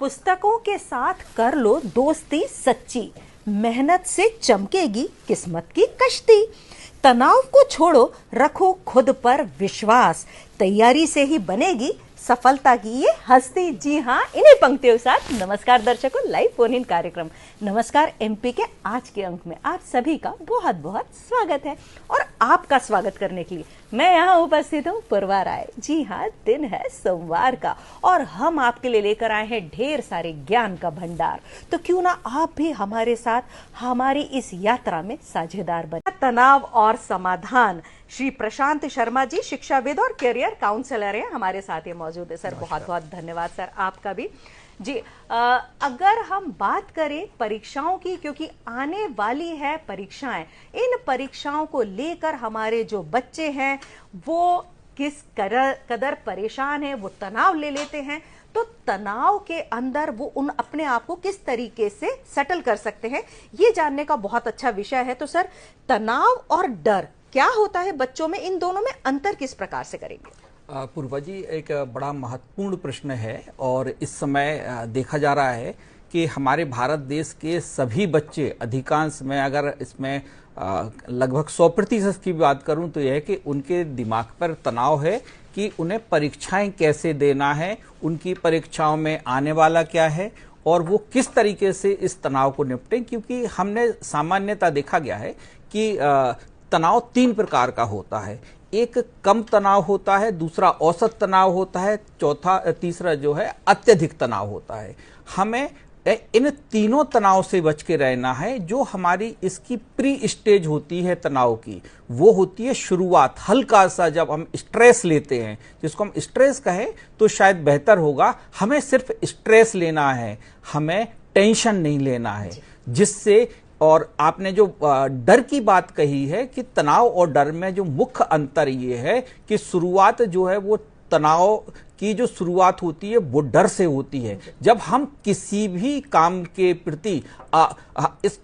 पुस्तकों के साथ कर लो दोस्ती सच्ची, मेहनत से चमकेगी किस्मत की कश्ती। तनाव को छोड़ो, रखो खुद पर विश्वास, तैयारी से ही बनेगी सफलता की ये हस्ती। जी हाँ, इन्हीं पंक्तियों के साथ नमस्कार दर्शकों, लाइव फोन इन कार्यक्रम नमस्कार एमपी के आज के अंक में आप सभी का बहुत बहुत स्वागत है। और आपका स्वागत करने के लिए मैं यहाँ उपस्थित हूँ पूर्वा राय। जी हाँ, दिन है सोमवार का और हम आपके लिए लेकर आए हैं ढेर सारे ज्ञान का भंडार। तो क्यों ना आप भी हमारे साथ हमारी इस यात्रा में साझेदार बने। तनाव और समाधान, श्री प्रशांत शर्मा जी शिक्षाविद और करियर काउंसलर हैं, हमारे साथ ये मौजूद है। सर बहुत बहुत धन्यवाद सर आपका भी। जी अगर हम बात करें परीक्षाओं की, क्योंकि आने वाली है परीक्षाएं, इन परीक्षाओं को लेकर हमारे जो बच्चे हैं वो किस कदर परेशान हैं, वो तनाव ले लेते हैं। तो तनाव के अंदर वो उन अपने आप को किस तरीके से सेटल कर सकते हैं, ये जानने का बहुत अच्छा विषय है। तो सर, तनाव और डर क्या होता है बच्चों में, इन दोनों में अंतर किस प्रकार से करेंगे? पूर्वा जी, एक बड़ा महत्वपूर्ण प्रश्न है और इस समय देखा जा रहा है कि हमारे भारत देश के सभी बच्चे, अधिकांश में अगर इसमें लगभग 100% की बात करूं तो यह है कि उनके दिमाग पर तनाव है कि उन्हें परीक्षाएं कैसे देना है, उनकी परीक्षाओं में आने वाला क्या है और वो किस तरीके से इस तनाव को निपटें। क्योंकि हमने सामान्यतः देखा गया है कि तनाव 3 प्रकार का होता है। एक कम तनाव होता है, दूसरा औसत तनाव होता है, तीसरा जो है अत्यधिक तनाव होता है। हमें इन तीनों तनाव से बच के रहना है। जो हमारी इसकी प्री स्टेज होती है तनाव की, वो होती है शुरुआत, हल्का सा जब हम स्ट्रेस लेते हैं, जिसको हम स्ट्रेस कहें तो शायद बेहतर होगा। हमें सिर्फ स्ट्रेस लेना है, हमें टेंशन नहीं लेना है, जिससे। और आपने जो डर की बात कही है कि तनाव और डर में जो मुख्य अंतर ये है कि शुरुआत जो है वो तनाव की जो शुरुआत होती है वो डर से होती है। जब हम किसी भी काम के प्रति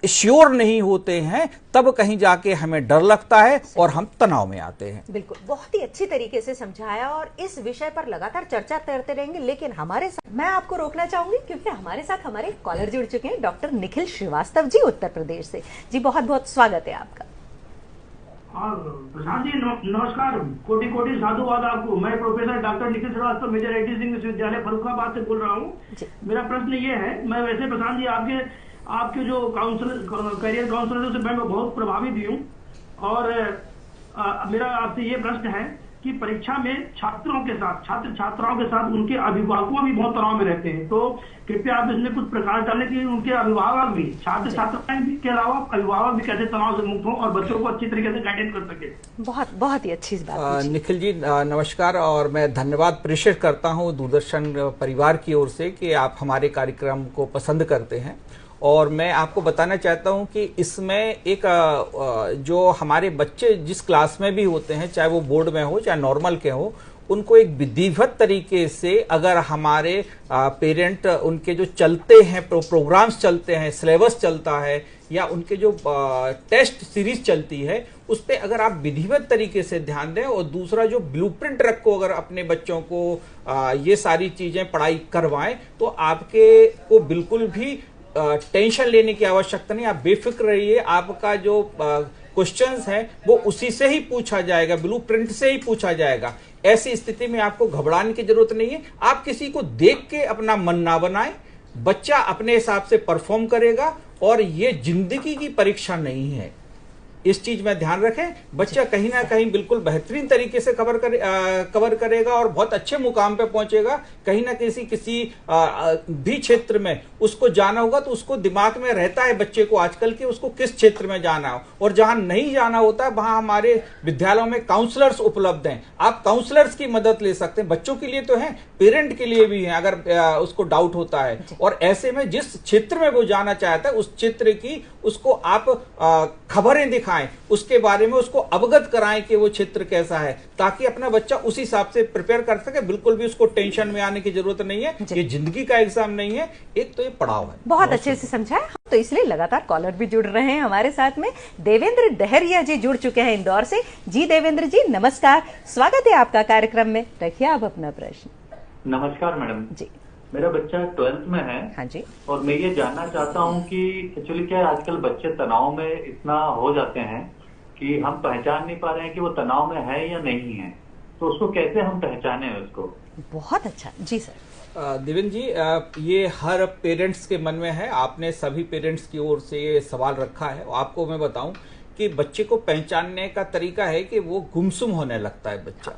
श्योर नहीं होते हैं, तब कहीं जाके हमें डर लगता है और हम तनाव में आते हैं। बिल्कुल, बहुत ही अच्छी तरीके से समझाया और इस विषय पर लगातार चर्चा करते रहेंगे। लेकिन हमारे साथ मैं आपको रोकना चाहूंगी क्योंकि हमारे साथ हमारे कॉलर जुड़ चुके हैं, डॉक्टर निखिल श्रीवास्तव जी उत्तर प्रदेश से। जी बहुत बहुत स्वागत है आपका। हाँ प्रशांत जी नमस्कार, कोटि कोटि साधुवाद आपको। मैं professor doctor Nikhil Srivastava Major IT. Singh विश्वविद्यालय फर्रुखाबाद से बोल रहा हूँ। मेरा प्रश्न ये है, मैं वैसे प्रशांत जी आपके जो करियर काउंसलर से मैं बहुत प्रभावित भी हूँ और मेरा आपसे ये प्रश्न है कि परीक्षा में छात्रों के साथ, छात्र छात्राओं के साथ उनके अभिभावकों भी बहुत तनाव में रहते हैं। तो कृपया आप इसमें कुछ प्रकाश डालें कि उनके अभिभावक भी, छात्र छात्राएं भी के अलावा अभिभावक भी कैसे तनाव से मुक्त हों और बच्चों को अच्छी तरीके से गाइडेंस कर सके। बहुत बहुत ही अच्छी बात। निखिल जी नमस्कार, और मैं धन्यवाद प्रेषित करता हूँ दूरदर्शन परिवार की ओर से कि आप हमारे कार्यक्रम को पसंद करते हैं। और मैं आपको बताना चाहता हूं कि इसमें एक जो हमारे बच्चे जिस क्लास में भी होते हैं, चाहे वो बोर्ड में हो चाहे नॉर्मल के हो, उनको एक विधिवत तरीके से अगर हमारे पेरेंट उनके जो चलते हैं प्रोग्राम्स चलते हैं, सिलेबस चलता है या उनके जो टेस्ट सीरीज चलती है, उस पर अगर आप विधिवत तरीके से ध्यान दें और दूसरा जो ब्लूप्रिंट रखो, अगर अपने बच्चों को ये सारी चीजें पढ़ाई करवाएं, तो आपके को बिल्कुल भी टेंशन लेने की आवश्यकता नहीं। आप बेफिक्र रहिए, आपका जो क्वेश्चंस हैं वो उसी से ही पूछा जाएगा, ब्लूप्रिंट से ही पूछा जाएगा। ऐसी स्थिति में आपको घबराने की जरूरत नहीं है। आप किसी को देख के अपना मन ना बनाएं, बच्चा अपने हिसाब से परफॉर्म करेगा और ये जिंदगी की परीक्षा नहीं है, इस चीज में ध्यान रखें। बच्चा कहीं ना कहीं बिल्कुल बेहतरीन तरीके से कवर करेगा और बहुत अच्छे मुकाम पे पहुंचेगा। कहीं ना किसी भी क्षेत्र में उसको जाना होगा तो उसको दिमाग में रहता है बच्चे को आजकल कि उसको किस क्षेत्र में जाना हो, और जहां नहीं जाना होता है वहां हमारे विद्यालयों में काउंसलर्स उपलब्ध हैं। आप काउंसलर्स की मदद ले सकते हैं, बच्चों के लिए तो है, पेरेंट के लिए भी है अगर उसको डाउट होता है। और ऐसे में जिस क्षेत्र में वो जाना चाहता है उस क्षेत्र की उसको आप खबरें दिखाएं, उसके बारे में उसको अवगत कराएं कि वो क्षेत्र कैसा है, ताकि अपना बच्चा उसी हिसाब से प्रिपेयर कर सके। बिल्कुल भी उसको टेंशन में आने की जरूरत नहीं है, ये जिंदगी का एग्जाम नहीं है, एक तो ये पड़ाव है। बहुत अच्छे से समझाया, तो इसलिए लगातार कॉलर भी जुड़ रहे हैं हमारे साथ में। देवेंद्र दहरिया जी जुड़ चुके हैं इंदौर से। जी देवेंद्र जी नमस्कार, स्वागत है आपका कार्यक्रम में, रखिए आप अपना प्रश्न। नमस्कार मैडम जी। मेरा बच्चा 12th में है। हाँ जी। और मैं ये जानना चाहता हूँ कि एक्चुअली क्या है, आजकल बच्चे तनाव में इतना हो जाते हैं कि हम पहचान नहीं पा रहे हैं कि वो तनाव में है या नहीं है, तो उसको कैसे हम पहचाने उसको। बहुत अच्छा जी सर। दिव्यन जी, ये हर पेरेंट्स के मन में है। आपने सभी पेरेंट्स की ओर से ये सवाल रखा है। आपको मैं बताऊं कि बच्चे को पहचानने का तरीका है कि वो गुमसुम होने लगता है बच्चा,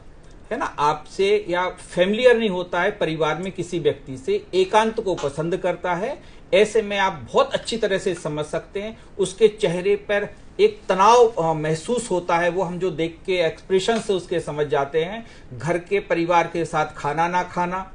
है ना, आपसे, या फेमिलियर नहीं होता है परिवार में किसी व्यक्ति से, एकांत को पसंद करता है। ऐसे में आप बहुत अच्छी तरह से समझ सकते हैं उसके चेहरे पर एक तनाव महसूस होता है। वो हम जो देख के एक्सप्रेशन से उसके समझ जाते हैं। घर के परिवार के साथ खाना ना खाना,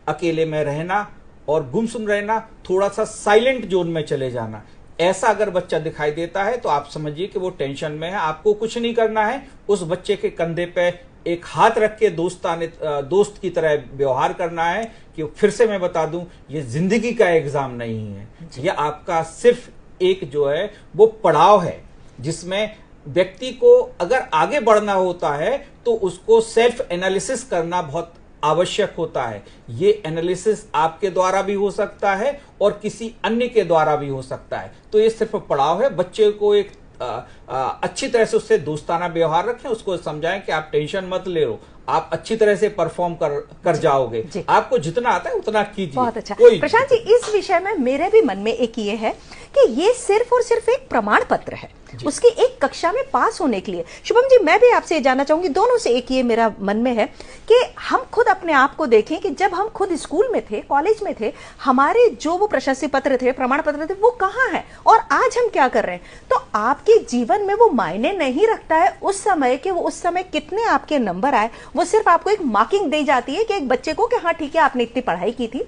अकेले में रहना और गुमसुम रहना, थोड़ा सा साइलेंट जोन में चले जाना, ऐसा अगर बच्चा दिखाई देता है तो आप समझिए कि वो टेंशन में है। आपको कुछ नहीं करना है, उस बच्चे के कंधे पे एक हाथ रख के दोस्त की तरह व्यवहार करना है कि फिर से मैं बता दूं, ये जिंदगी का एग्जाम नहीं है, ये आपका सिर्फ एक जो है वो पड़ाव है जिसमें व्यक्ति को अगर आगे बढ़ना होता है तो उसको सेल्फ एनालिसिस करना बहुत आवश्यक होता है। ये एनालिसिस आपके द्वारा भी हो सकता है और किसी अन्य के द्वारा भी हो सकता है। तो ये सिर्फ पड़ाव है। बच्चे को एक अच्छी तरह से उससे दोस्ताना व्यवहार रखें, उसको समझाएं कि आप टेंशन मत ले लो, आप अच्छी तरह से परफॉर्म कर जाओगे, आपको जितना आता है उतना कीजिए। बहुत अच्छा प्रशांत जी, इस विषय में मेरे भी मन में एक ये है कि ये सिर्फ और सिर्फ एक प्रमाण पत्र है उसकी एक कक्षा में पास होने के लिए। शुभम जी, मैं भी आपसे जानना चाहूंगी, दोनों से एक ये मेरा मन में है कि हम खुद अपने आप को देखें कि जब हम खुद स्कूल में थे, कॉलेज में थे, हमारे जो वो प्रशस्ति पत्र थे, प्रमाण पत्र थे, वो कहाँ है और आज हम क्या कर रहे हैं। तो आपके जीवन में वो मायने नहीं रखता है उस समय के वो उस समय कितने आपके नंबर आए, वो सिर्फ आपको एक मार्किंग दी जाती है कि एक बच्चे को कि हाँ ठीक है आपने इतनी पढ़ाई की थी।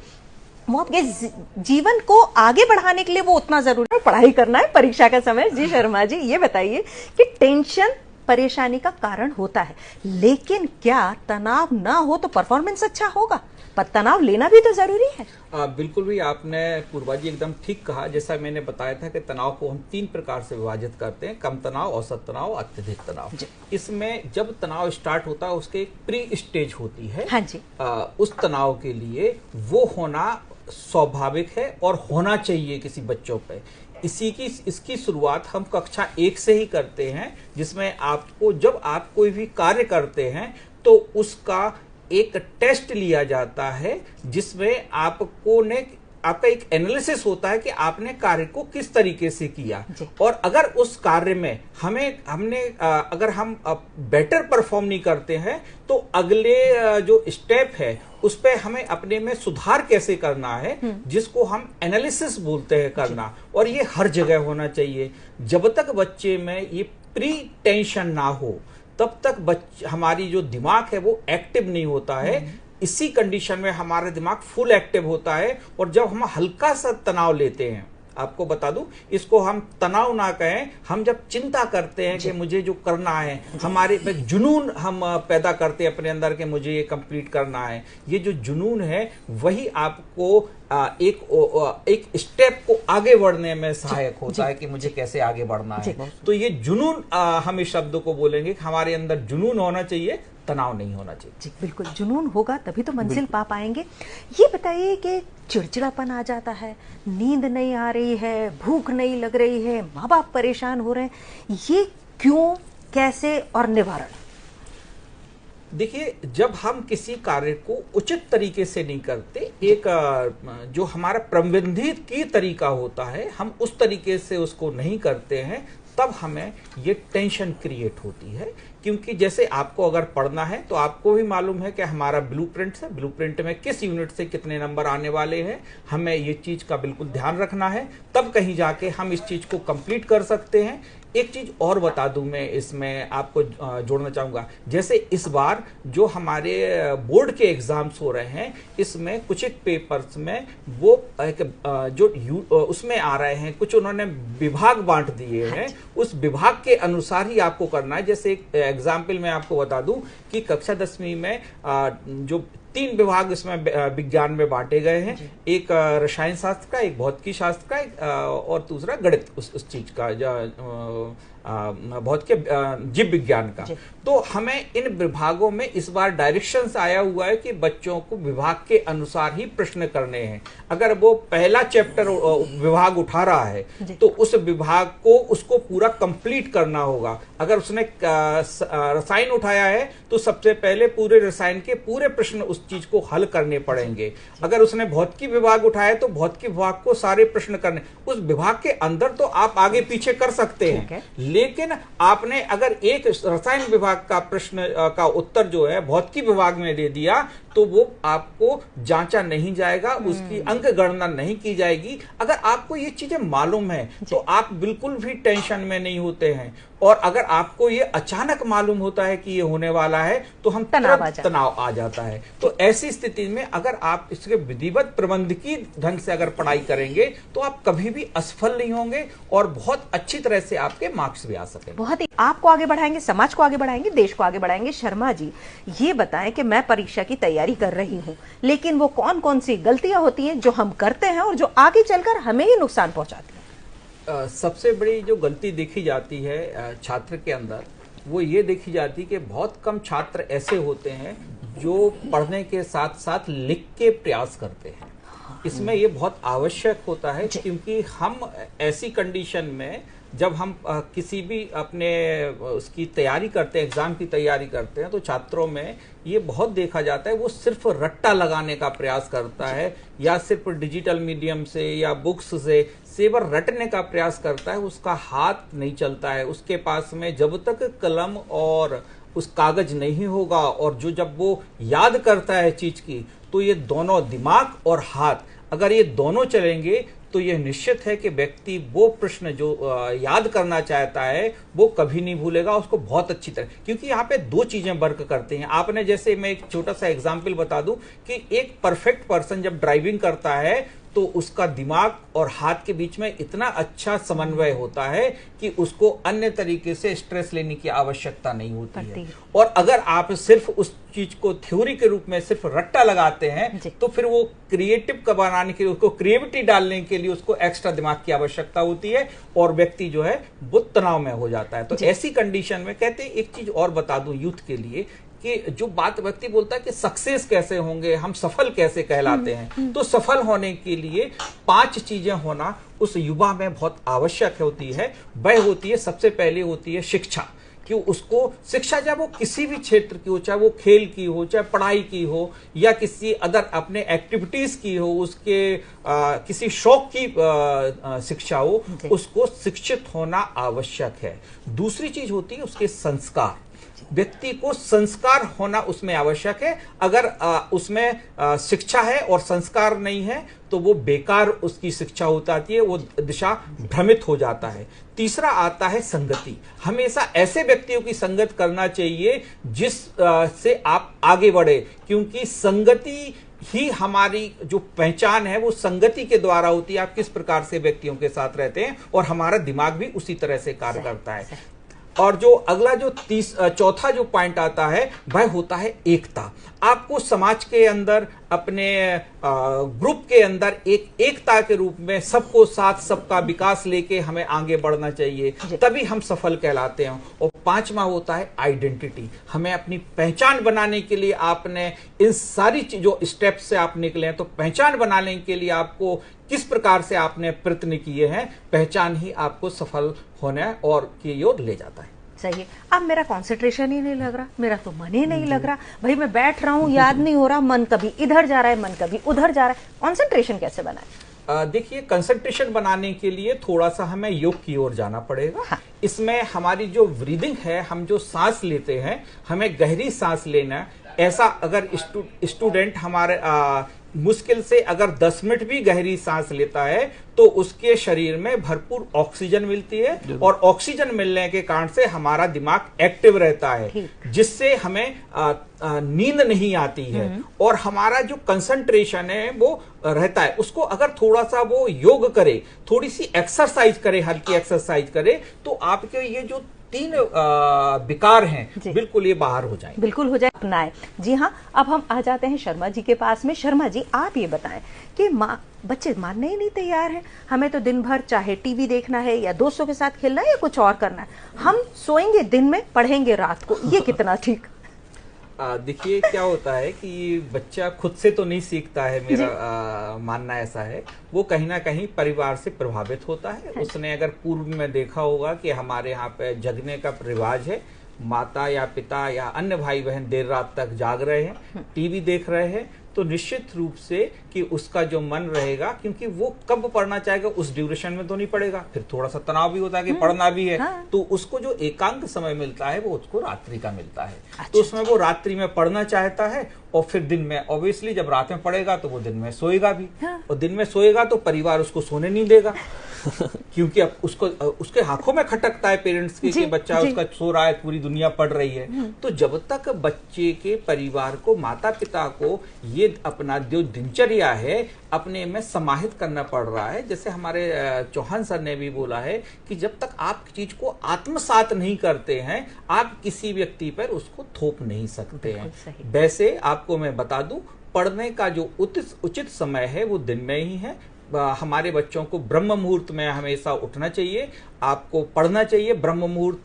वो आपके जीवन को आगे बढ़ाने के लिए वो उतना जरूरी है, पढ़ाई करना है परीक्षा का समय। जी शर्मा जी, ये बताइए कि टेंशन परेशानी का कारण होता है, लेकिन क्या तनाव ना हो तो परफॉर्मेंस अच्छा होगा? पर तनाव लेना भी तो जरूरी है। बिल्कुल भी आपने पूर्वा जी एकदम ठीक कहा। जैसा मैंने बताया था कि तनाव को हम 3 प्रकार से विभाजित करते हैं, कम तनाव, औसत तनाव, अत्यधिक तनाव। इसमें जब तनाव स्टार्ट होता है उसके एक प्री स्टेज होती है। हाँ जी। उस तनाव के लिए वो होना स्वाभाविक है और होना चाहिए किसी बच्चों पे। इसकी शुरुआत हम कक्षा 1 से ही करते हैं, जिसमें आपको जब आप कोई भी कार्य करते हैं तो उसका एक टेस्ट लिया जाता है, जिसमें आपका एक एनालिसिस होता है कि आपने कार्य को किस तरीके से किया, और अगर उस कार्य में अगर हम बेटर परफॉर्म नहीं करते हैं तो अगले जो स्टेप है उस पे हमें अपने में सुधार कैसे करना है, जिसको हम एनालिसिस बोलते हैं करना। और ये हर जगह होना चाहिए। जब तक बच्चे में ये प्री टेंशन ना हो तब तक हमारी जो दिमाग है वो एक्टिव नहीं होता है। इसी कंडीशन में हमारा दिमाग फुल एक्टिव होता है, और जब हम हल्का सा तनाव लेते हैं, आपको बता दूं, इसको हम तनाव ना कहें, हम जब चिंता करते हैं कि मुझे जो करना है, हमारे में जुनून हम पैदा करते हैं अपने अंदर के मुझे ये कंप्लीट करना है, ये जो जुनून है वही आपको एक स्टेप को आगे बढ़ने में सहायक होता है कि मुझे कैसे आगे बढ़ना है। तो ये जुनून, हम इस शब्द को बोलेंगे कि हमारे अंदर जुनून होना चाहिए, तनाव नहीं होना चाहिए। जी बिल्कुल, जुनून होगा तभी तो मंजिल पा पाएंगे। ये बताइए कि चिड़चिड़ापन आ जाता है, नींद नहीं आ रही है, भूख नहीं लग रही है, माँ बाप परेशान हो रहे हैं, ये क्यों, कैसे और निवारण? देखिए, जब हम किसी कार्य को उचित तरीके से नहीं करते, एक जो हमारा प्रबंधित की तरीका होता है, हम उस तरीके से उसको नहीं करते हैं, तब हमें ये टेंशन क्रिएट होती है। क्योंकि जैसे आपको अगर पढ़ना है तो आपको भी मालूम है कि हमारा ब्लूप्रिंट है, ब्लूप्रिंट में किस यूनिट से कितने नंबर आने वाले हैं, हमें ये चीज का बिल्कुल ध्यान रखना है, तब कहीं जाके हम इस चीज को कंप्लीट कर सकते हैं। एक चीज और बता दूं, मैं इसमें आपको जोड़ना चाहूंगा। जैसे इस बार जो हमारे बोर्ड के एग्जाम्स हो रहे हैं, इसमें कुछ एक पेपर्स में वो उसमें आ रहे हैं, कुछ उन्होंने विभाग बांट दिए हैं, उस विभाग के अनुसार ही आपको करना है। जैसे एक एग्जाम्पल मैं आपको बता दूं कि कक्षा 10वीं में जो 3 विभाग इसमें विज्ञान में बांटे गए हैं, एक रसायन शास्त्र का, एक भौतिकी शास्त्र का, एक और दूसरा गणित उस चीज का भौतिकी जीव विज्ञान का। तो हमें इन विभागों में इस बार डायरेक्शंस आया हुआ है कि बच्चों को विभाग के अनुसार ही प्रश्न करने हैं। अगर वो पहला चैप्टर विभाग उठा रहा है तो उस विभाग को उसको पूरा कंप्लीट करना होगा। अगर उसने रसायन उठाया है तो सबसे पहले पूरे रसायन के पूरे प्रश्न उस चीज को हल करने पड़ेंगे। अगर उसने भौतिकी विभाग उठाया तो भौतिकी विभाग को सारे प्रश्न करने, उस विभाग के अंदर तो आप आगे पीछे कर सकते हैं, लेकिन आपने अगर एक रसायन विभाग का प्रश्न का उत्तर जो है भौतिकी विभाग में दे दिया तो वो आपको जांचा नहीं जाएगा, उसकी अंक गणना नहीं की जाएगी। अगर आपको ये चीजें मालूम है तो आप बिल्कुल भी टेंशन में नहीं होते हैं। और अगर आपको ये अचानक मालूम होता है कि ये होने वाला है तो हम तनाव आ जाता है। तो ऐसी स्थिति में अगर आप इसके विधिवत प्रबंधकीय ढंग से अगर पढ़ाई करेंगे तो आप कभी भी असफल नहीं होंगे और बहुत अच्छी तरह से आपके मार्क्स भी आ सकेंगे। बहुत ही आपको आगे बढ़ाएंगे, समाज को आगे बढ़ाएंगे, देश को आगे बढ़ाएंगे। शर्मा जी ये बताएं कि मैं परीक्षा की तैयारी कर रही हूं, लेकिन वो कौन कौन सी गलतियां होती हैं जो हम करते हैं और जो आगे चलकर हमें ही नुकसान पहुंचाती है? सबसे बड़ी जो गलती देखी जाती है छात्र के अंदर वो ये देखी जाती है कि बहुत कम छात्र ऐसे होते हैं जो पढ़ने के साथ साथ लिख के प्रयास करते हैं। इसमें ये बहुत आवश्यक होता है क्योंकि हम ऐसी कंडीशन में जब हम किसी भी अपने उसकी तैयारी करते हैं, एग्जाम की तैयारी करते हैं, तो छात्रों में ये बहुत देखा जाता है वो सिर्फ रट्टा लगाने का प्रयास करता है या सिर्फ डिजिटल मीडियम से या बुक्स से सेवर रटने का प्रयास करता है। उसका हाथ नहीं चलता है, उसके पास में जब तक कलम और उस कागज नहीं होगा और जो जब वो याद करता है चीज की तो ये दोनों दिमाग और हाथ अगर ये दोनों चलेंगे तो यह निश्चित है कि व्यक्ति वो प्रश्न जो याद करना चाहता है वो कभी नहीं भूलेगा उसको बहुत अच्छी तरह। क्योंकि यहाँ पे दो चीजें वर्क करते हैं। आपने जैसे मैं एक छोटा सा एग्जांपल बता दूं कि एक परफेक्ट पर्सन जब ड्राइविंग करता है तो उसका दिमाग और हाथ के बीच में इतना अच्छा समन्वय होता है कि उसको अन्य तरीके से स्ट्रेस लेने की आवश्यकता नहीं होती है। और अगर आप सिर्फ उस चीज को थ्योरी के रूप में सिर्फ रट्टा लगाते हैं तो फिर वो क्रिएटिव का बनाने के लिए, उसको क्रिएटिविटी डालने के लिए उसको एक्स्ट्रा दिमाग की आवश्यकता होती है और व्यक्ति जो है वो तनाव में हो जाता है। तो ऐसी कंडीशन में कहते हैं, एक चीज और बता दूं यूथ के लिए कि जो बात व्यक्ति बोलता है कि सक्सेस कैसे होंगे, हम सफल कैसे कहलाते हैं, तो सफल होने के लिए 5 चीजें होना उस युवा में बहुत आवश्यक होती है। वह होती है, सबसे पहले होती है शिक्षा, कि उसको शिक्षा चाहे वो किसी भी क्षेत्र की हो, चाहे वो खेल की हो, चाहे पढ़ाई की हो या किसी अदर अपने एक्टिविटीज की हो, उसके किसी शौक की शिक्षा हो, उसको शिक्षित होना आवश्यक है। दूसरी चीज होती है उसके संस्कार, व्यक्ति को संस्कार होना उसमें आवश्यक है। अगर उसमें शिक्षा है और संस्कार नहीं है तो वो बेकार उसकी शिक्षा हो जाती है, वो दिशा भ्रमित हो जाता है। तीसरा आता है संगति। हमेशा ऐसे व्यक्तियों की संगत करना चाहिए जिस से आप आगे बढ़े, क्योंकि संगति ही हमारी जो पहचान है वो संगति के द्वारा होती है। आप किस प्रकार से व्यक्तियों के साथ रहते हैं और हमारा दिमाग भी उसी तरह से कार्य करता है। और जो अगला जो चौथा जो पॉइंट आता है वह होता है एकता। आपको समाज के अंदर अपने ग्रुप के अंदर एक एकता के रूप में सबको साथ, सबका विकास लेके हमें आगे बढ़ना चाहिए, तभी हम सफल कहलाते हैं। और 5वां होता है आइडेंटिटी। हमें अपनी पहचान बनाने के लिए आपने इन सारी जो स्टेप्स से आप निकले हैं, तो पहचान बनाने के लिए आपको किस प्रकार से आपने प्रयत्न किए हैं, पहचान ही आपको सफल होने और की ओर ले जाता है। सही है। अब मेरा कंसंट्रेशन ही नहीं लग रहा, मेरा तो मन ही नहीं लग रहा, भाई मैं बैठ रहा हूँ, याद नहीं हो रहा, मन कभी इधर जा रहा है, मन कभी उधर जा रहा है, कंसंट्रेशन कैसे बनाए? देखिए, कंसंट्रेशन बनाने के लिए थोड़ा सा हमें योग की ओर जाना पड़ेगा। हाँ। इसमें हमारी जो ब्रीदिंग है, हम जो सांस लेते हैं, हमें गहरी सांस लेना। ऐसा अगर स्टूडेंट हमारे मुश्किल से अगर 10 मिनट भी गहरी सांस लेता है तो उसके शरीर में भरपूर ऑक्सीजन मिलती है और ऑक्सीजन मिलने के कारण से हमारा दिमाग एक्टिव रहता है, जिससे हमें नींद नहीं आती है और हमारा जो कंसंट्रेशन है वो रहता है। उसको अगर थोड़ा सा वो योग करे, थोड़ी सी एक्सरसाइज करे, हल्की एक्सरसाइज करे, तो आपके ये जो तीन विकार हैं बिल्कुल ये बाहर हो जाएंगे। बिल्कुल हो जाए, अपनाएं। जी हाँ, अब हम आ जाते हैं शर्मा जी के पास में। शर्मा जी, आप ये बताएं कि बच्चे मानने ही नहीं तैयार हैं। हमें तो दिन भर चाहे टीवी देखना है या दोस्तों के साथ खेलना है या कुछ और करना है, हम सोएंगे दिन में, पढ़ेंगे रात को, ये कितना ठीक? देखिए क्या होता है कि बच्चा खुद से तो नहीं सीखता है, मेरा मानना ऐसा है, वो कहीं ना कहीं परिवार से प्रभावित होता है। उसने अगर पूर्व में देखा होगा कि हमारे यहाँ पे जगने का रिवाज है, माता या पिता या अन्य भाई बहन देर रात तक जाग रहे हैं, टीवी देख रहे हैं, तो निश्चित रूप से कि उसका जो मन रहेगा, क्योंकि वो कब पढ़ना चाहेगा, उस ड्यूरेशन में तो नहीं पढ़ेगा, फिर थोड़ा सा तनाव भी होता है कि पढ़ना भी है। हाँ। तो उसको जो एकांत समय मिलता है वो उसको रात्रि का मिलता है। अच्छा। तो उसमें वो रात्रि में पढ़ना चाहता है और फिर दिन में ऑब्वियसली जब रात में पढ़ेगा तो वो दिन में सोएगा भी। हाँ। और दिन में सोएगा तो परिवार उसको सोने नहीं देगा क्योंकि अब उसको उसके आंखों में खटकता है पेरेंट्स के कि बच्चा उसका सो रहा है, पूरी दुनिया पढ़ रही है। तो जब तक बच्चे के परिवार को, माता पिता को ये अपना जो दिनचर्या है अपने में समाहित करना पड़ रहा है, जैसे हमारे चौहान सर ने भी बोला है कि जब तक आप चीज को आत्मसात नहीं करते हैं आप किसी व्यक्ति पर उसको थोप नहीं सकते हैं। वैसे आपको मैं बता दूं, पढ़ने का जो उचित समय है वो दिन में ही है। हमारे बच्चों को ब्रह्म मुहूर्त में हमेशा उठना चाहिए, आपको पढ़ना चाहिए। ब्रह्म मुहूर्त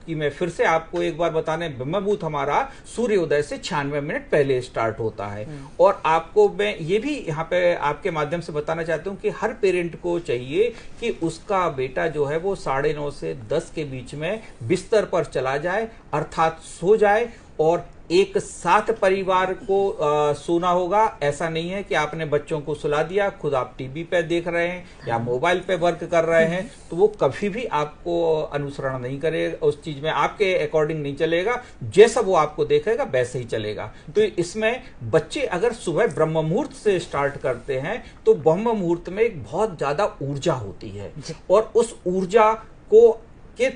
की मैं फिर से आपको एक बार बताने, ब्रह्म मुहूर्त हमारा सूर्योदय से 96 मिनट पहले स्टार्ट होता है। और आपको मैं ये भी यहाँ पे आपके माध्यम से बताना चाहता हूँ कि हर पेरेंट को चाहिए कि उसका बेटा जो है वो 9:30 से 10 के बीच में बिस्तर पर चला जाए, अर्थात सो जाए, और एक साथ परिवार को सोना होगा। ऐसा नहीं है कि आपने बच्चों को सुला दिया, खुद आप टीवी पे देख रहे हैं या मोबाइल पे वर्क कर रहे हैं, तो वो कभी भी आपको अनुसरण नहीं करेगा, उस चीज में आपके अकॉर्डिंग नहीं चलेगा। जैसा वो आपको देखेगा वैसे ही चलेगा। तो इसमें बच्चे अगर सुबह ब्रह्म मुहूर्त से स्टार्ट करते हैं तो ब्रह्म मुहूर्त में एक बहुत ज्यादा ऊर्जा होती है और उस ऊर्जा को के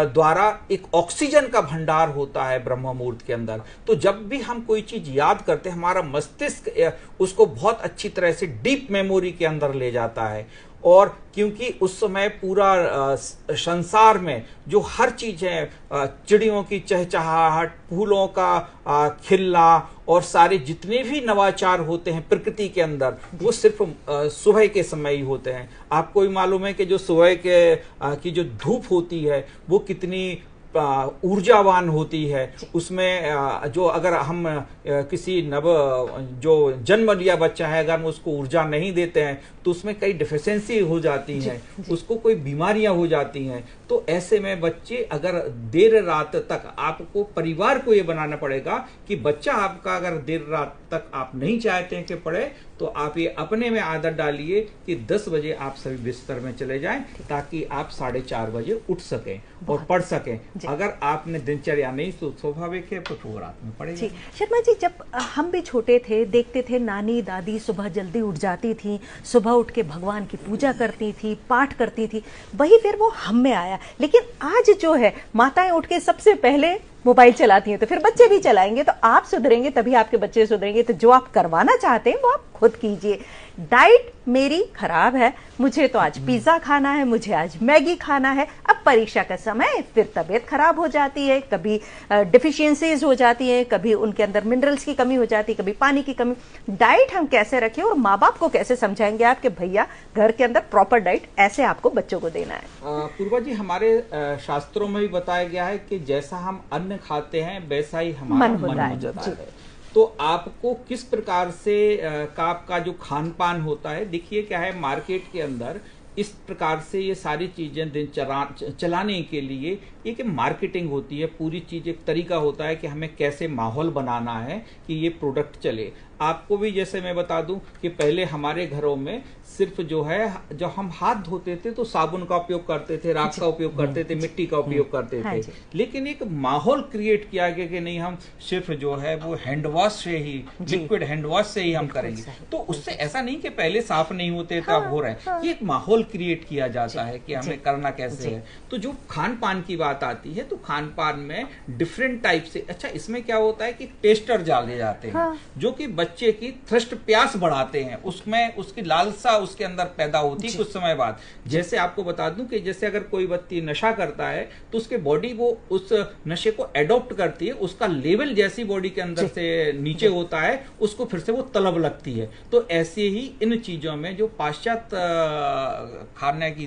द्वारा एक ऑक्सीजन का भंडार होता है ब्रह्म मुहूर्त के अंदर। तो जब भी हम कोई चीज याद करते हैं हमारा मस्तिष्क उसको बहुत अच्छी तरह से डीप मेमोरी के अंदर ले जाता है। और क्योंकि उस समय पूरा संसार में जो हर चीज है, चिड़ियों की चहचहाहट, फूलों का खिलना और सारे जितने भी नवाचार होते हैं प्रकृति के अंदर, वो सिर्फ सुबह के समय ही होते हैं। आपको भी मालूम है कि जो सुबह की जो धूप होती है वो कितनी ऊर्जावान होती है। उसमें जो अगर हम किसी जो जन्म लिया बच्चा है अगर हम उसको ऊर्जा नहीं देते हैं तो उसमें कई डिफिशियंसी हो जाती है, उसको कोई बीमारियां हो जाती हैं। तो ऐसे में बच्चे अगर देर रात तक, आपको परिवार को ये बनाना पड़ेगा कि बच्चा आपका अगर देर रात तक आप नहीं चाहते हैं कि पढ़े, तो आप ये अपने में आदत डालिए कि 10 बजे आप सभी बिस्तर में चले जाएं ताकि आप 4:30 बजे उठ सकें और पढ़ सकें। अगर आपने दिनचर्या नहीं तो स्वाभाविक है तो रात में पढ़ेगा। शर्मा जी, जब हम भी छोटे थे देखते थे नानी दादी सुबह जल्दी उठ जाती थी, सुबह उठ के भगवान की पूजा करती थी, पाठ करती थी, वही फिर वो हम में आया। लेकिन आज जो है माताएं उठ के सबसे पहले मोबाइल चलाती हैं, तो फिर बच्चे भी चलाएंगे। तो आप सुधरेंगे तभी आपके बच्चे सुधरेंगे। तो जो आप करवाना चाहते हैं वो आप खुद कीजिए। डाइट मेरी खराब है, मुझे तो आज पिज्जा खाना है, मुझे आज मैगी खाना है। अब परीक्षा का समय, फिर तबीयत खराब हो जाती है, कभी डिफिशियंसीज हो जाती है, कभी उनके अंदर मिनरल्स की कमी हो जाती है, कभी पानी की कमी। डाइट हम कैसे रखें और माँ बाप को कैसे समझाएंगे आप कि भैया घर के अंदर प्रॉपर डाइट ऐसे आपको बच्चों को देना है? पूर्वा जी, हमारे शास्त्रों में भी बताया गया है कि जैसा हम अन्न खाते हैं वैसा ही हमारा मन हो जाता है। तो आपको किस प्रकार से आपका जो खान पान होता है, देखिए क्या है मार्केट के अंदर इस प्रकार से ये सारी चीजें दिन चलाने के लिए एक मार्केटिंग होती है। पूरी चीज एक तरीका होता है कि हमें कैसे माहौल बनाना है कि ये प्रोडक्ट चले। आपको भी जैसे मैं बता दूं कि पहले हमारे घरों में सिर्फ जो है, जब हम हाथ धोते थे तो साबुन का उपयोग करते थे, राख का उपयोग करते थे, मिट्टी का उपयोग करते थे। लेकिन एक माहौल क्रिएट किया गया कि नहीं, हम सिर्फ जो है वो हैंड वॉश से ही, लिक्विड हैंड वॉश से ही हम करेंगे। तो उससे ऐसा नहीं कि पहले साफ नहीं होते थे अब हो रहे हैं। ये एक माहौल क्रिएट किया जाता है कि हमें करना कैसे है। तो जो खान पान की बात आती है तो खान पान में डिफरेंट टाइप से, अच्छा इसमें क्या होता है कि टेस्टर डाले जाते हैं जो कि बच्चे की थ्रस्ट प्यास बढ़ाते हैं, उसमें उसकी लालसा उसके अंदर पैदा होती है कुछ समय बाद। जैसे आपको बता दूं कि जैसे अगर कोई व्यक्ति नशा करता है तो उसके बॉडी वो उस नशे को एडॉप्ट करती है, उसका लेवल जैसी बॉडी के अंदर से नीचे होता है उसको फिर से वो तलब लगती है। तो ऐसे ही इन चीजों में जो पाश्चात्य खाने की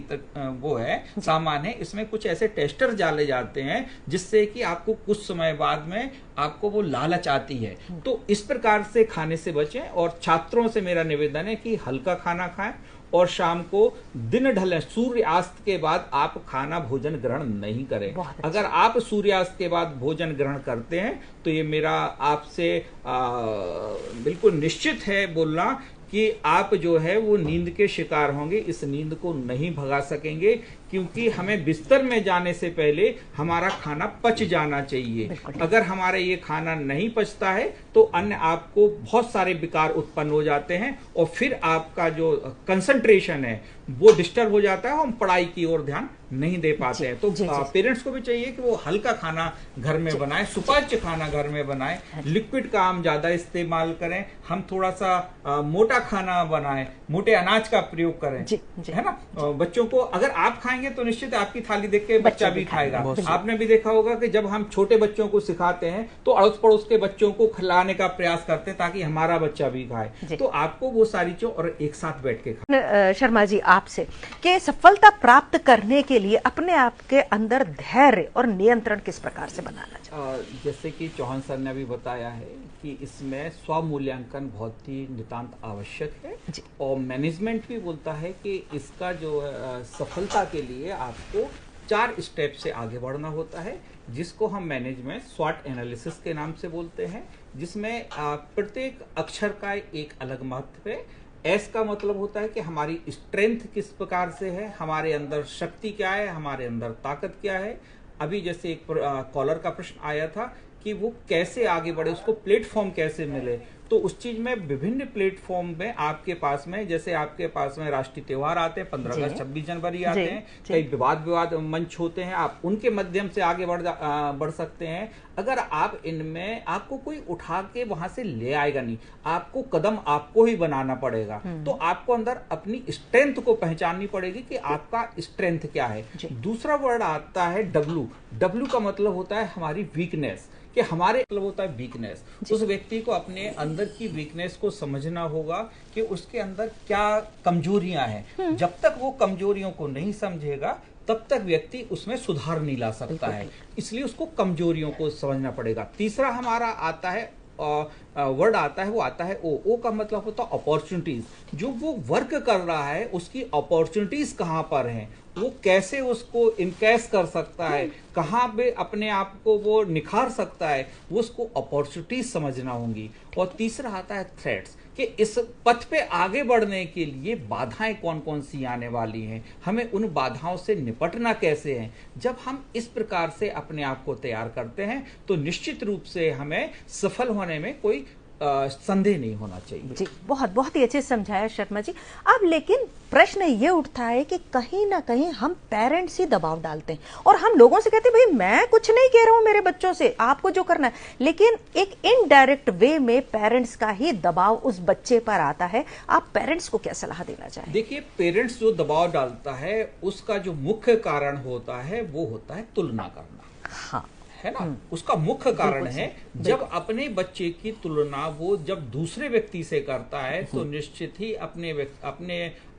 वो है सामान है, इसमें कुछ ऐसे टेस्टर डाले जाते हैं जिससे कि आपको कुछ समय बाद में आपको वो लालच आती है। तो इस प्रकार से खाने से बचें, और छात्रों से मेरा निवेदन है कि हल्का खाना खाएं और शाम को दिन ढलने सूर्यास्त के बाद आप खाना भोजन ग्रहण नहीं करें। अगर आप सूर्यास्त के बाद भोजन ग्रहण करते हैं तो ये मेरा आपसे बिल्कुल निश्चित है बोलना कि आप जो है वो नींद के शिकार होंगे, इस नींद को नहीं भगा सकेंगे, क्योंकि हमें बिस्तर में जाने से पहले हमारा खाना पच जाना चाहिए। अगर हमारा ये खाना नहीं पचता है तो अन्य आपको बहुत सारे विकार उत्पन्न हो जाते हैं और फिर आपका जो कंसंट्रेशन है वो डिस्टर्ब हो जाता है, हम पढ़ाई की ओर ध्यान नहीं दे पाते हैं। तो पेरेंट्स को भी चाहिए कि वो हल्का खाना घर में बनाएं, सुपाच्य खाना घर में बनाएं, लिक्विड का हम ज्यादा इस्तेमाल करें, हम थोड़ा सा मोटा खाना बनाएं, मोटे अनाज का प्रयोग करें, है ना। बच्चों को अगर आप खाएंगे तो निश्चित आपकी थाली देख के बच्चा भी खाएगा। आपने भी देखा होगा कि जब हम छोटे बच्चों को सिखाते हैं तो अड़ोस पड़ोस के बच्चों को खिलाने का प्रयास करते हैं ताकि हमारा बच्चा भी खाए। तो आपको वो सारी चीज और एक साथ बैठ के खाए। शर्मा जी, आपसे कि सफलता प्राप्त करने के लिए अपने आप के अंदर धैर्य और नियंत्रण किस प्रकार से बनाना चाहिए? जैसे कि चौहान सर ने अभी बताया है कि इसमें स्वमूल्यांकन बहुत ही नितांत आवश्यक है, और मैनेजमेंट भी बोलता है कि इसका जो सफलता के लिए आपको 4 स्टेप से आगे बढ़ना होता है, जिसको हम मैनेजमेंट स्वॉट एनालिसिस के नाम से बोलते हैं, जिसमें प्रत्येक अक्षर का एक अलग महत्व है। एस का मतलब होता है कि हमारी स्ट्रेंथ किस प्रकार से है, हमारे अंदर शक्ति क्या है, हमारे अंदर ताकत क्या है। अभी जैसे एक कॉलर का प्रश्न आया था कि वो कैसे आगे बढ़े, उसको प्लेटफॉर्म कैसे मिले, तो उस चीज में विभिन्न प्लेटफॉर्म में आपके पास में, जैसे आपके पास में राष्ट्रीय त्योहार आते हैं, 15 अगस्त 26 जनवरी आते हैं, कई विवाद मंच होते हैं, आप उनके माध्यम से आगे बढ़ सकते हैं। अगर आप इनमें आपको कोई उठा के वहां से ले आएगा नहीं, आपको कदम आपको ही बनाना पड़ेगा। तो आपको अंदर अपनी स्ट्रेंथ को पहचाननी पड़ेगी कि आपका स्ट्रेंथ क्या है। दूसरा वर्ड आता है डब्ल्यू। डब्ल्यू का मतलब होता है हमारी वीकनेस, कि हमारे मतलब होता है वीकनेस। उस व्यक्ति को अपने अंदर की वीकनेस को समझना होगा कि उसके अंदर क्या कमजोरियां हैं। जब तक वो कमजोरियों को नहीं समझेगा तब तक व्यक्ति उसमें सुधार नहीं ला सकता है, इसलिए उसको कमजोरियों को समझना पड़ेगा। तीसरा हमारा आता है वर्ड आता है, वो आता है ओ का मतलब होता है अपॉर्चुनिटीज। जो वो वर्क कर रहा है उसकी अपॉर्चुनिटीज कहाँ पर हैं, वो कैसे उसको इनकैश कर सकता है, कहाँ पे अपने आप को वो निखार सकता है, वो उसको अपॉर्चुनिटीज समझना होंगी। और तीसरा आता है थ्रेट्स, कि इस पथ पे आगे बढ़ने के लिए बाधाएं कौन कौन सी आने वाली हैं, हमें उन बाधाओं से निपटना कैसे है। जब हम इस प्रकार से अपने आप को तैयार करते हैं तो निश्चित रूप से हमें सफल होने में कोई संदेह नहीं होना चाहिए। जी, बहुत ही अच्छे समझाया शर्मा जी। अब लेकिन प्रश्न ये उठता है कि कहीं ना कहीं हम पेरेंट्स ही दबाव डालते हैं और हम लोगों से कहते हैं भाई मैं कुछ नहीं कह रहा हूं मेरे बच्चों से, आपको जो करना है, लेकिन एक इनडायरेक्ट वे में पेरेंट्स का ही दबाव उस बच्चे पर आता है। आप पेरेंट्स को क्या सलाह देना चाहें? देखिए, पेरेंट्स जो दबाव डालता है उसका जो मुख्य कारण होता है वो होता है तुलना करना। हाँ, है ना, उसका मुख्य कारण है जब अपने बच्चे की तुलना वो जब दूसरे व्यक्ति से करता है तो निश्चित ही अपने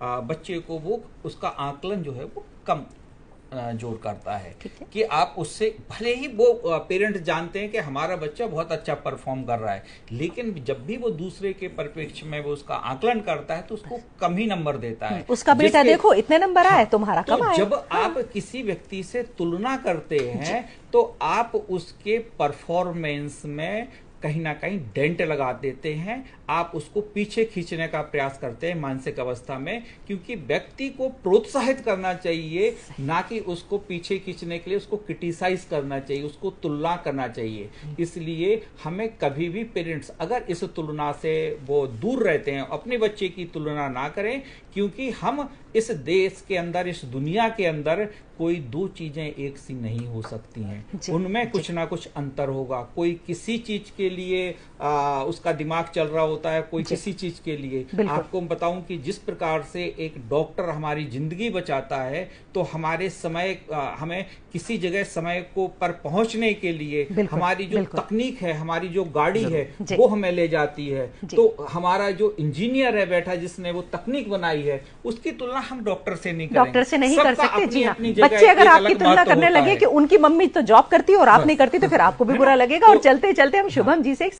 बच्चे को वो उसका आकलन जो है वो कम जोर करता है कि आप उससे, भले ही वो पेरेंट्स जानते हैं कि हमारा बच्चा बहुत अच्छा परफॉर्म कर रहा है, लेकिन जब भी वो दूसरे के परिप्रेक्ष्य में वो उसका आकलन करता है तो उसको कम ही नंबर देता है। उसका बेटा देखो इतने नंबर आए, तुम्हारा कम आए। जब आप किसी व्यक्ति से तुलना करते हैं तो आप उसके परफॉर्मेंस में कहीं ना कहीं डेंट लगा देते हैं, आप उसको पीछे खींचने का प्रयास करते हैं मानसिक अवस्था में, क्योंकि व्यक्ति को प्रोत्साहित करना चाहिए, ना कि उसको पीछे खींचने के लिए उसको क्रिटिसाइज करना चाहिए, उसको तुलना करना चाहिए। इसलिए हमें कभी भी पेरेंट्स अगर इस तुलना से वो दूर रहते हैं, अपने बच्चे की तुलना ना करें, क्योंकि हम इस देश के अंदर, इस दुनिया के अंदर कोई दो चीजें एक सी नहीं हो सकती हैं, जी, उनमें कुछ ना कुछ अंतर होगा। कोई किसी चीज के लिए उसका दिमाग चल रहा होता है, कोई किसी चीज के लिए। आपको बताऊं कि जिस प्रकार से एक डॉक्टर हमारी जिंदगी बचाता है, तो हमारे समय हमें किसी जगह समय को पर पहुंचने के लिए हमारी जो तकनीक है, हमारी जो गाड़ी है वो हमें ले जाती है। तो हमारा जो इंजीनियर है बैठा जिसने वो तकनीक बनाई है, उसकी तुलना हम डॉक्टर से नहीं करेंगे। डॉक्टर से नहीं कर सकते। जी हाँ, अपनी बच्चे अगर आपकी तुलना करने लगे कि उनकी मम्मी तो जॉब करती है और आप नहीं करती, तो फिर आपको भी बुरा लगेगा। और चलते चलते हम शुभम जी से